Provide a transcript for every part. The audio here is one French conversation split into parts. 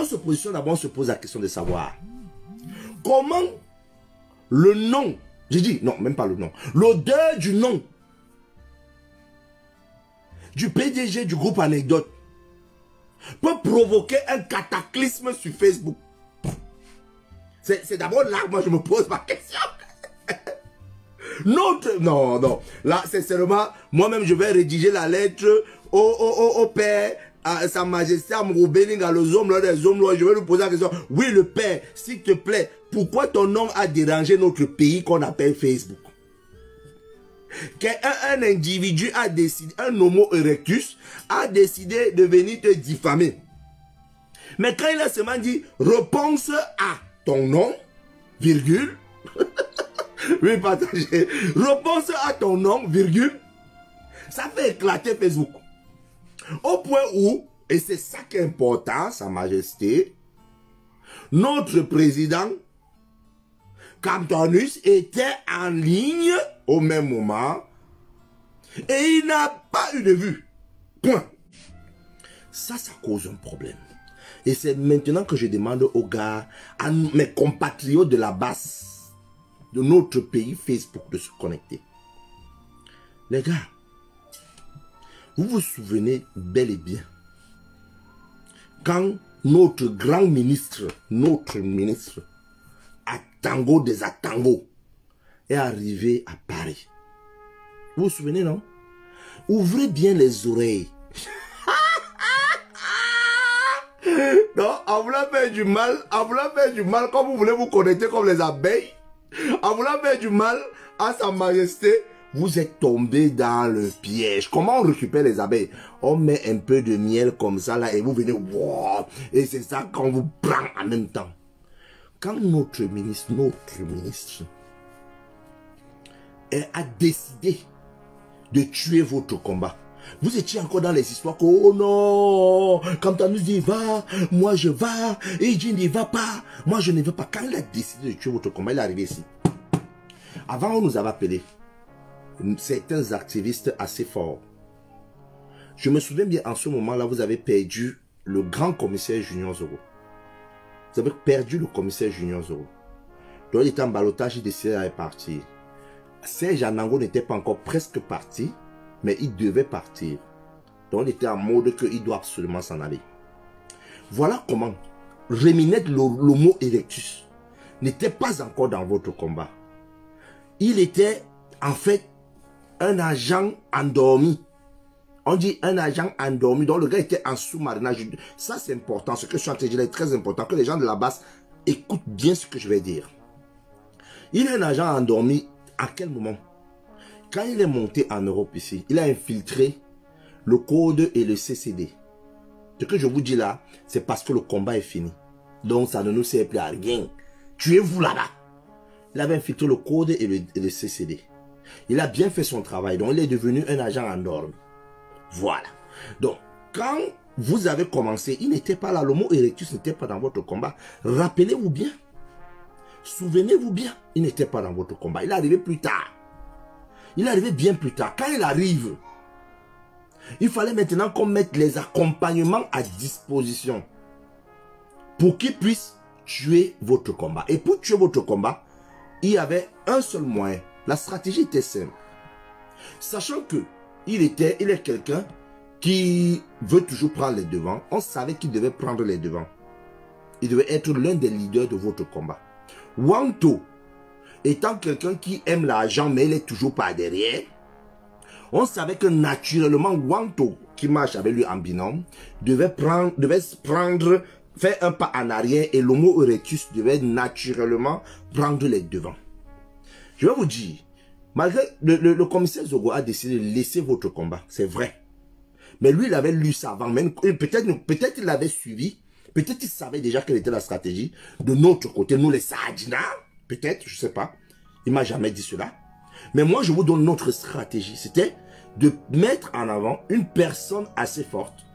on se positionne d'abord, on se pose la question de savoir comment le nom, j'ai dit, non, même pas le nom, l'odeur du nom du PDG du groupe Anecdote peut provoquer un cataclysme sur Facebook. C'est d'abord là que moi je me pose ma question. Non, là c'est seulement, moi-même je vais rédiger la lettre au père, à sa majesté, à mon béning, à les hommes, je vais lui poser la question. Oui, le père, s'il te plaît, pourquoi ton nom a dérangé notre pays qu'on appelle Facebook? Un individu a décidé, un homo erectus a décidé de venir te diffamer. Mais quand il a seulement dit, repense à ton nom, virgule, oui, partagez, repense à ton nom, virgule, ça fait éclater Facebook. Au point où, et c'est ça qui est important, Sa Majesté, notre président, Camptonus, était en ligne au même moment et il n'a pas eu de vue. Point. Ça cause un problème. Et c'est maintenant que je demande aux gars, à mes compatriotes de la base de notre pays Facebook de se connecter. Les gars, vous vous souvenez bel et bien quand notre grand ministre, Atango des Atango, est arrivé à Paris. Vous vous souvenez, non? Ouvrez bien les oreilles. Non, en voulant faire du mal, comme vous voulez vous connecter comme les abeilles, en voulant faire du mal à Sa Majesté, vous êtes tombé dans le piège. Comment on récupère les abeilles? On met un peu de miel comme ça là et vous venez, wow, et c'est ça qu'on vous prend en même temps. Quand notre ministre a décidé de tuer votre combat, vous étiez encore dans les histoires que, oh non, quand on nous dit va, moi je vais, et il dit ne va pas, moi je ne veux pas. Quand il a décidé de tuer votre combat, il est arrivé ici. Avant, on nous avait appelé certains activistes assez forts. Je me souviens bien, en ce moment-là, vous avez perdu le grand commissaire Junior Zoro. Vous avez perdu le commissaire Junior Zoro. Donc, il était en ballottage, il décidait d'aller partir. Serge Anango n'était pas encore presque parti, mais il devait partir. Donc, on était en mode qu'il doit absolument s'en aller. Voilà comment Réminette l'homo erectus n'était pas encore dans votre combat. Il était, en fait, un agent endormi. On dit un agent endormi, donc le gars était en sous-marinage. Ça, c'est important. Ce que je suis en train de dire est très important. Que les gens de la base écoutent bien ce que je vais dire. Il est un agent endormi. À quel moment? Quand il est monté en Europe ici, il a infiltré le code et le CCD. Ce que je vous dis là, c'est parce que le combat est fini. Donc, ça ne nous sert plus à rien. Tuez-vous là-bas. Il avait infiltré le code et le CCD. Il a bien fait son travail. Donc, il est devenu un agent endormi. Voilà. Donc, quand vous avez commencé, il n'était pas là. L'homo erectus n'était pas dans votre combat. Rappelez-vous bien. Souvenez-vous bien. Il n'était pas dans votre combat. Il est arrivé plus tard. Il est arrivé bien plus tard. Quand il arrive, il fallait maintenant qu'on mette les accompagnements à disposition pour qu'il puisse tuer votre combat. Et pour tuer votre combat, il y avait un seul moyen. La stratégie était simple. Sachant que il est quelqu'un qui veut toujours prendre les devants. On savait qu'il devait prendre les devants. Il devait être l'un des leaders de votre combat. Wanto, étant quelqu'un qui aime l'argent, mais il est toujours pas derrière, on savait que naturellement, Wanto, qui marche avec lui en binôme, devait faire un pas en arrière et l'homo erectus devait naturellement prendre les devants. Je vais vous dire, malgré le commissaire Zogo a décidé de laisser votre combat, c'est vrai. Mais lui, il avait lu ça avant, même peut-être il l'avait suivi, peut-être il savait déjà quelle était la stratégie. De notre côté, nous les Saadina, peut-être, je ne sais pas, il m'a jamais dit cela. Mais moi, je vous donne notre stratégie, c'était de mettre en avant une personne assez forte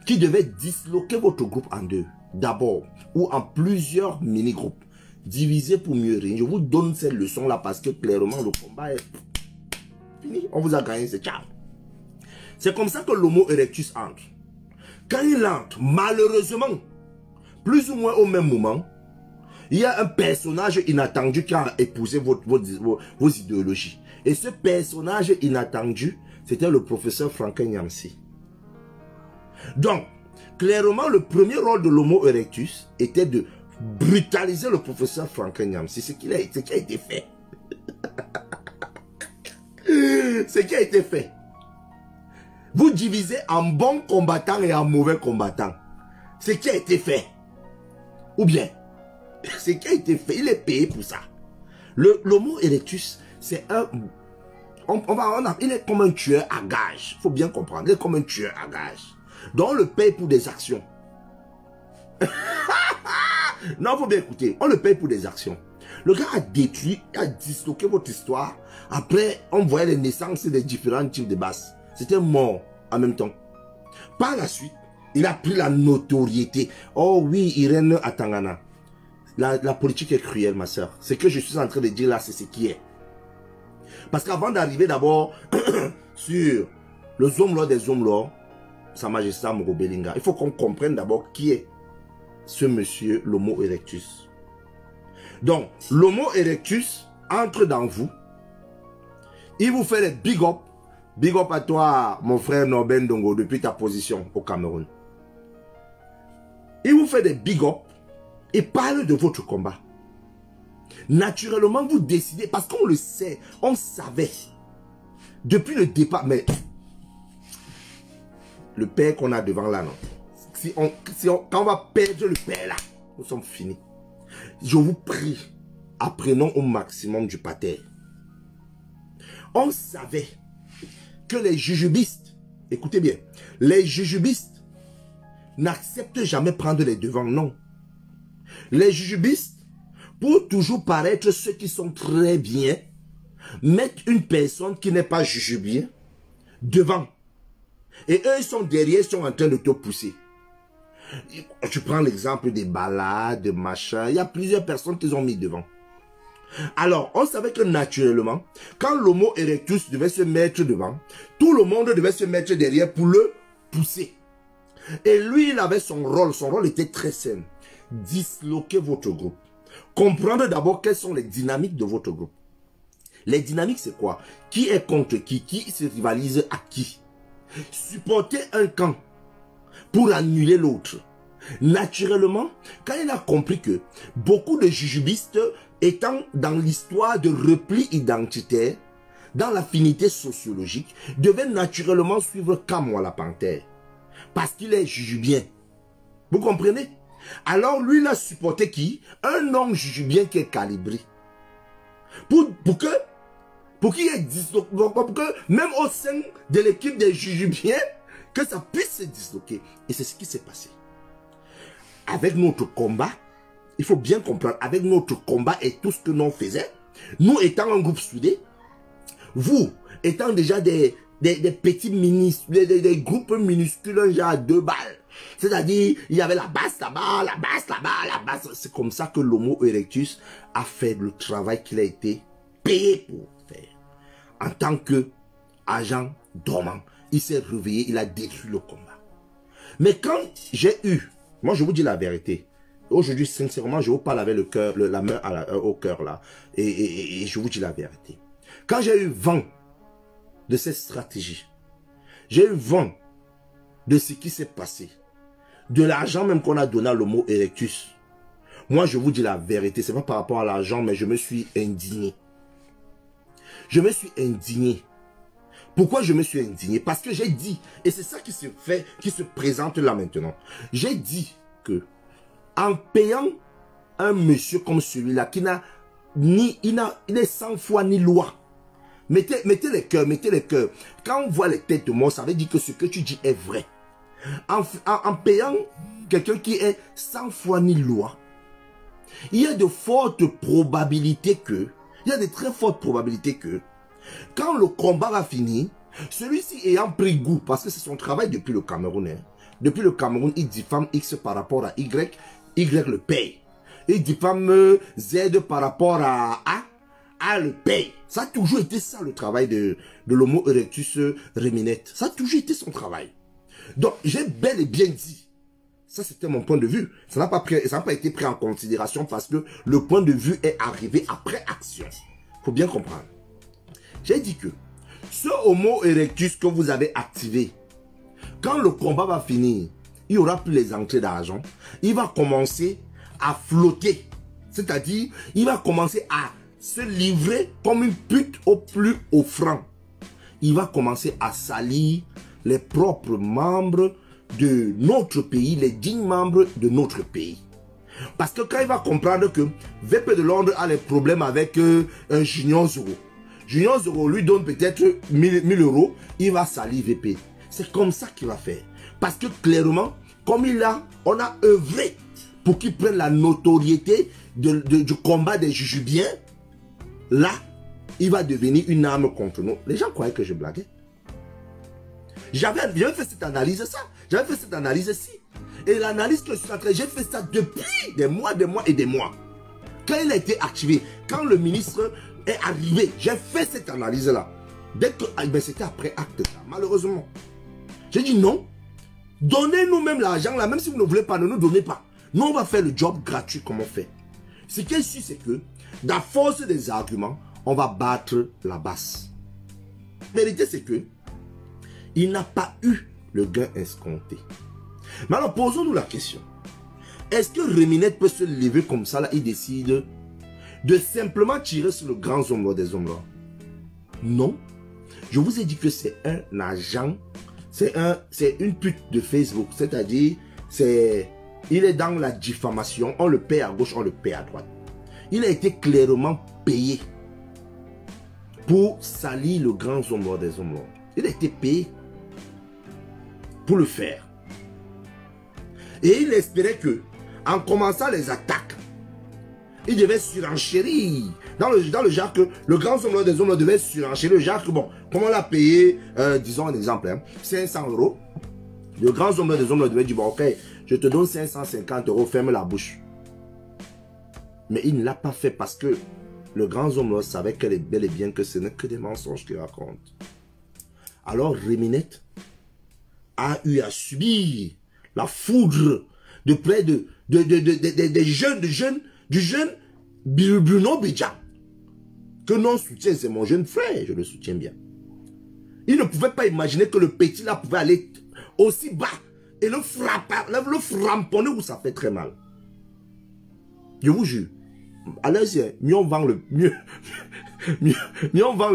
qui devait disloquer votre groupe en deux, d'abord, ou en plusieurs mini-groupes. Diviser pour mieux régner. Je vous donne cette leçon-là parce que clairement, le combat est fini. On vous a gagné, c'est ciao. C'est comme ça que l'homo erectus entre. Quand il entre, malheureusement, plus ou moins au même moment, il y a un personnage inattendu qui a épousé vos idéologies. Et ce personnage inattendu, c'était le professeur Franklin Nyamsi. Donc, clairement, le premier rôle de l'Homo erectus était de brutaliser le professeur Franklin Nyamsi. C'est ce qui a été fait. Ce qui a été fait. Vous divisez en bons combattants et en mauvais combattants. Ce qui a été fait. Ou bien, ce qui a été fait, il est payé pour ça. L'Homo erectus, c'est un... il est comme un tueur à gage. Il faut bien comprendre. Il est comme un tueur à gage. Donc on le paye pour des actions. Non, il faut bien écouter. On le paye pour des actions. Le gars a détruit, a disloqué votre histoire. Après, on voyait les naissances des différents types de basses. C'était mort en même temps. Par la suite, il a pris la notoriété. Oh oui, Irène Atangana. La politique est cruelle, ma soeur. Ce que je suis en train de dire là, c'est ce qui est. Parce qu'avant d'arriver d'abord sur le Zomlor des Zomlor, Sa Majesté Amuro Belinga, il faut qu'on comprenne d'abord qui est ce monsieur, l'Homo erectus. Donc, l'Homo erectus entre dans vous. Il vous fait les big up. Big up à toi, mon frère Norben Dongo, depuis ta position au Cameroun. Il vous fait des big up et parle de votre combat. Naturellement, vous décidez, parce qu'on le sait, on savait, depuis le départ, mais le père qu'on a devant là, non. Quand on va perdre le père là, nous sommes finis. Je vous prie, apprenons au maximum du pater. On savait que les jujubistes, écoutez bien, les jujubistes n'acceptent jamais prendre les devants, non. Les jujubistes, pour toujours paraître ceux qui sont très bien, mettent une personne qui n'est pas jujubien devant. Et eux, ils sont derrière, ils sont en train de te pousser. Tu prends l'exemple des balades, de machin, il y a plusieurs personnes qu'ils ont mis devant. Alors, on savait que naturellement, quand l'Homo erectus devait se mettre devant, tout le monde devait se mettre derrière pour le pousser. Et lui, il avait son rôle était très simple. Disloquer votre groupe. Comprendre d'abord quelles sont les dynamiques de votre groupe. Les dynamiques, c'est quoi? Qui est contre qui se rivalise à qui? Supporter un camp pour annuler l'autre. Naturellement, quand il a compris que beaucoup de jujubistes étant dans l'histoire de repli identitaire, dans l'affinité sociologique, devaient naturellement suivre Kamwa la panthère. Parce qu'il est jujubien. Vous comprenez? Alors lui, il a supporté qui? Un homme jujubien qui est calibré. Pour qu'il y ait pour que même au sein de l'équipe des jujubiens, que ça puisse se disloquer. Et c'est ce qui s'est passé. Avec notre combat, il faut bien comprendre, avec notre combat et tout ce que nous faisions, nous étant un groupe soudé, vous étant déjà des petits des groupes minuscules, genre 2 balles. C'est-à-dire, il y avait la basse là-bas, la basse là-bas, la basse. C'est comme ça que l'Homo erectus a fait le travail qu'il a été payé pour faire. En tant que agent dormant, il s'est réveillé, il a détruit le combat. Mais quand j'ai eu, moi je vous dis la vérité, aujourd'hui sincèrement je vous parle avec le cœur, la main au cœur là, et je vous dis la vérité. Quand j'ai eu vent de cette stratégie, j'ai eu vent de ce qui s'est passé, de l'argent même qu'on a donné à l'Homo erectus. Moi je vous dis la vérité, c'est pas par rapport à l'argent, mais je me suis indigné. Je me suis indigné. Pourquoi je me suis indigné? Parce que j'ai dit, et c'est ça qui se fait, qui se présente là maintenant. J'ai dit que en payant un monsieur comme celui-là, qui n'a ni, il est sans foi ni loi. Mettez les cœurs, mettez les cœurs. Quand on voit les têtes de mort, ça veut dire que ce que tu dis est vrai. En payant quelqu'un qui est sans foi ni loi, il y a de fortes probabilités que, il y a de très fortes probabilités que, quand le combat va finir, celui-ci ayant pris goût, parce que c'est son travail depuis le Cameroun, hein. Depuis le Cameroun, il diffame X par rapport à Y, Y le paye. Il diffame Z par rapport à A le paye. Ça a toujours été ça le travail de l'Homo erectus Reminette. Ça a toujours été son travail. Donc, j'ai bel et bien dit Ça, c'était mon point de vue. Ça n'a pas été pris en considération parce que le point de vue est arrivé après action. Il faut bien comprendre. J'ai dit que ce Homo erectus que vous avez activé, quand le combat va finir, il n'y aura plus les entrées d'argent. Il va commencer à flotter. C'est-à-dire, il va commencer à se livrer comme une pute au plus offrant. Il va commencer à salir les propres membres de notre pays, les dignes membres de notre pays. Parce que quand il va comprendre que VP de Londres a les problèmes avec un Junior Zoro. Junior Zoro lui donne peut-être 1000 € il va salir VP. C'est comme ça qu'il va faire. Parce que clairement, comme on a œuvré pour qu'il prenne la notoriété du combat des jujubiens, là, il va devenir une arme contre nous. Les gens croyaient que je blaguais. J'avais fait cette analyse, ça. J'avais fait cette analyse-ci. Et l'analyse que je suis en train, j'ai fait ça depuis des mois et des mois. Quand il a été activé, quand le ministre est arrivé, j'ai fait cette analyse-là. Dès que, ben c'était après acte, ça, malheureusement. J'ai dit non. Donnez-nous même l'argent là, même si vous ne voulez pas, ne nous donnez pas. Nous, on va faire le job gratuit comme on fait. Ce qui est sûr, c'est que, dans force des arguments, on va battre la basse. La vérité, c'est que il n'a pas eu le gain escompté. Mais alors, posons-nous la question. Est-ce que Réminette peut se lever comme ça, là, il décide de simplement tirer sur le grand ombre des ombres? Non. Je vous ai dit que c'est un agent, c'est une pute de Facebook. C'est-à-dire, il est dans la diffamation. On le paie à gauche, on le paie à droite. Il a été clairement payé pour salir le grand ombre des ombres. Il a été payé pour le faire. Et il espérait que, en commençant les attaques, il devait surenchérir. Dans le genre que le grand sommelier des hommes devait surenchérir. Le genre que, bon, comme on l'a payé, disons un exemple, hein, 500 €. Le grand sommelier des hommes devait dire, bon, ok, je te donne 550 €, ferme la bouche. Mais il ne l'a pas fait parce que le grand sommelier savait qu'elle est bel et bien que ce n'est que des mensonges qu'il raconte. Alors Réminette a eu à subir la foudre de près du jeune Bruno Bidja. Que non soutient, c'est mon jeune frère, je le soutiens bien. Il ne pouvait pas imaginer que le petit là pouvait aller aussi bas et le framponner où ça fait très mal. Je vous jure. Allez-y, mieux on vend les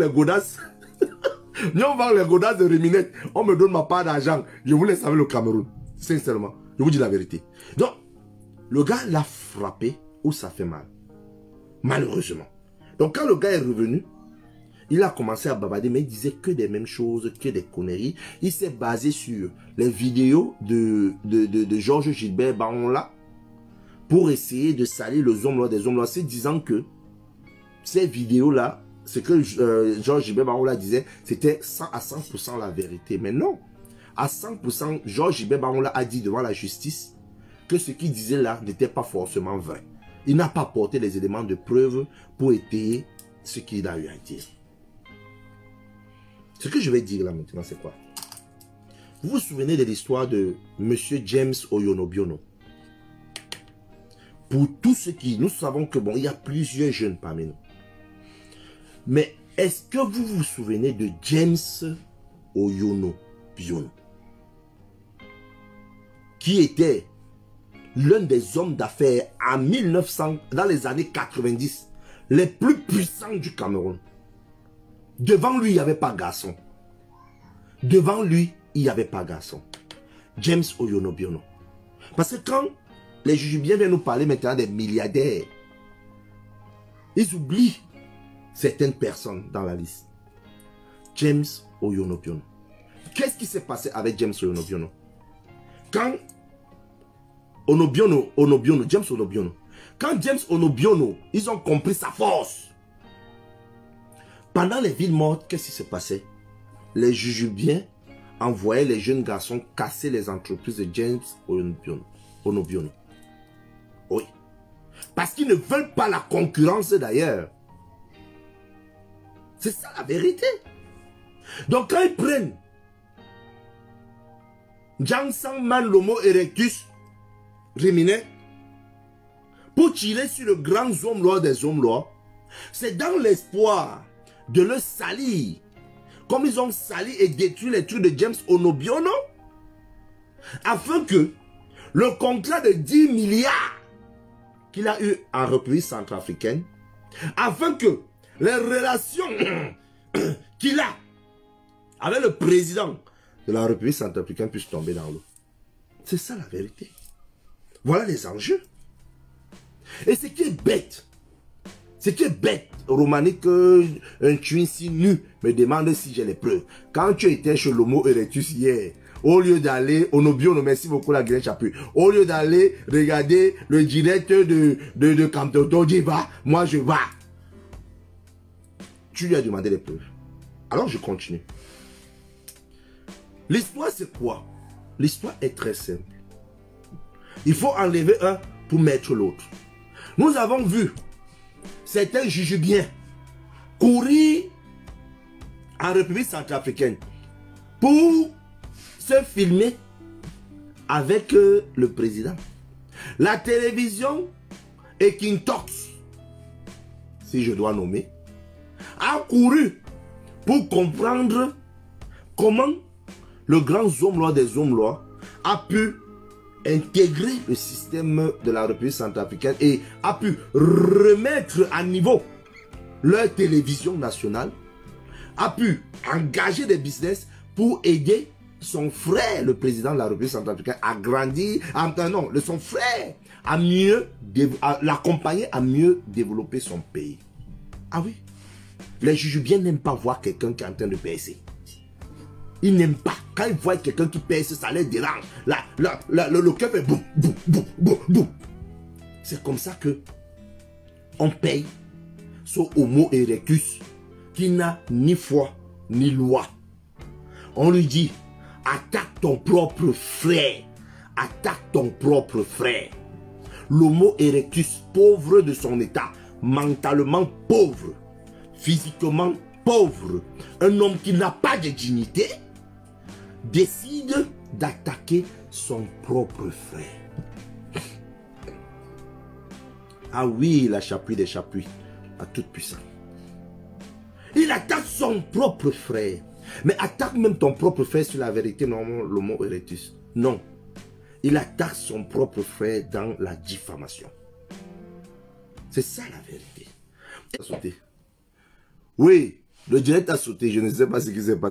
godasses. Mieux on vend les godasses de Réminette. On me donne ma part d'argent. Je vous laisse avec le Cameroun. Sincèrement. Je vous dis la vérité. Donc, le gars l'a frappé où ça fait mal. Malheureusement. Donc, quand le gars est revenu, il a commencé à bavarder, mais il disait que des mêmes choses, que des conneries. Il s'est basé sur les vidéos de Georges Gilbert Baronla pour essayer de salir le Zomlo des Zomlo, disant que ces vidéos-là, ce que Georges Gilbert Baronla disait, c'était à 100% la vérité. Mais non. À 100%, Georges Gilbert Baronla a dit devant la justice que ce qu'il disait là n'était pas forcément vrai. Il n'a pas apporté les éléments de preuve pour étayer ce qu'il a eu à dire. Ce que je vais dire là maintenant, c'est quoi? Vous vous souvenez de l'histoire de M. James Oyonobiono? Pour tous ceux qui... Nous savons que bon, il y a plusieurs jeunes parmi nous. Mais est-ce que vous vous souvenez de James Oyonobiono? Qui était l'un des hommes d'affaires en 1900, dans les années 90, les plus puissants du Cameroun. Devant lui, il n'y avait pas garçon. Devant lui, il n'y avait pas garçon. James Oyonobiono. Parce que quand les jujubiens viennent nous parler maintenant des milliardaires, ils oublient certaines personnes dans la liste. James Oyonobiono. Qu'est-ce qui s'est passé avec James Oyonobiono? Quand James Onobiono, quand James Onobiono, ils ont compris sa force. Pendant les villes mortes, qu'est-ce qui se passait? Les jujubiens envoyaient les jeunes garçons casser les entreprises de James Onobiono. Oui. Parce qu'ils ne veulent pas la concurrence d'ailleurs. C'est ça la vérité. Donc quand ils prennent Jansang Man Lomo Erectus, rémunère pour tirer sur le grand homme loi des hommes loi, c'est dans l'espoir de le salir, comme ils ont sali et détruit les trucs de James Onobiono, afin que le contrat de 10 milliards qu'il a eu en République centrafricaine, afin que les relations qu'il a avec le président de la République centrafricaine puissent tomber dans l'eau. C'est ça la vérité. Voilà les enjeux. Et ce qui est bête, Romani, que un Twinsi nu me demande si j'ai les preuves. Quand tu étais chez l'Homo erectus hier, au lieu d'aller, Onobiono, merci beaucoup la Guinée Chapu, au lieu d'aller regarder le direct de Kamtoto Djiba, moi je vais. Tu lui as demandé les preuves. Alors je continue. L'histoire c'est quoi? L'histoire est très simple. Il faut enlever un pour mettre l'autre. Nous avons vu certains juges bien courir en République centrafricaine pour se filmer avec le président. La télévision et Kintox, si je dois nommer, a couru pour comprendre comment le grand homme loi des hommes loi a pu intégrer le système de la République centrafricaine et a pu remettre à niveau leur télévision nationale, a pu engager des business pour aider son frère, le président de la République centrafricaine, à grandir, son frère, à mieux, l'accompagner à mieux développer son pays. Ah oui, les juges bien n'aiment pas voir quelqu'un qui est en train de baisser. Ils n'aiment pas. Quand ils voient quelqu'un qui pèse, ça les dérange. Le cœur fait boum, boum, boum, boum, boum. C'est comme ça que on paye ce Homo erectus qui n'a ni foi ni loi. On lui dit, attaque ton propre frère. Attaque ton propre frère. L'Homo erectus, pauvre de son état, mentalement pauvre, physiquement pauvre, un homme qui n'a pas de dignité, décide d'attaquer son propre frère. Ah oui, la chapuis des chapuis, à toute puissance. Il attaque son propre frère. Mais attaque même ton propre frère sur la vérité, non, l'Homo erectus. Non. Il attaque son propre frère dans la diffamation. C'est ça la vérité. Oui, le direct a sauté, je ne sais pas ce qui s'est passé.